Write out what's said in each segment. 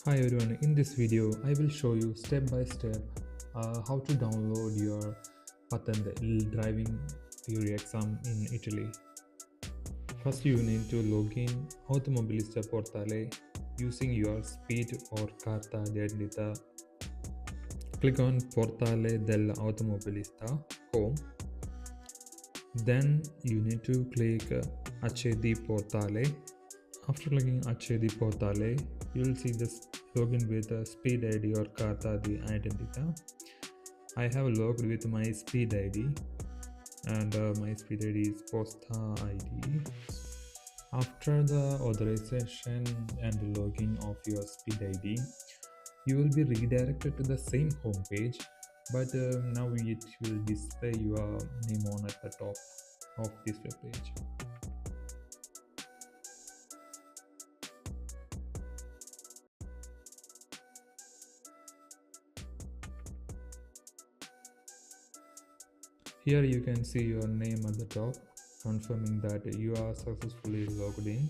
Hi everyone, in this video I will show you step by step how to download your Patente driving theory exam in Italy. First you need to log in Automobilista Portale using your speed or carta d'identità. Click on Portale dell'Automobilista home. Then you need to click Accedi Portale. After clicking Accedi Portale, you will see this login with Speed ID or Carta di Identità. I have logged with my Speed ID and my Speed ID is Posta ID. After the authorization and login of your Speed ID, you will be redirected to the same home page, but now it will display your name on at the top of this web page. Here you can see your name at the top, confirming that you are successfully logged in.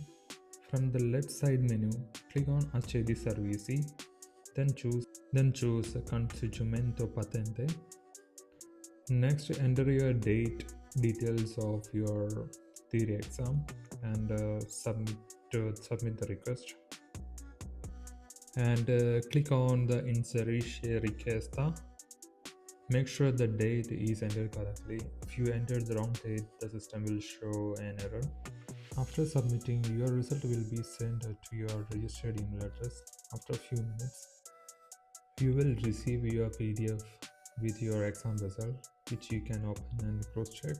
From the left side menu, click on Accedi Servizi, then choose Consigumento Patente. Next, enter your date, details of your theory exam, and submit the request. And click on the Inserisce richiesta. Make sure the date is entered correctly. If you enter the wrong date, the system will show an error. After submitting, your result will be sent to your registered email address. After a few minutes, you will receive your PDF with your exam result, which you can open and cross-check.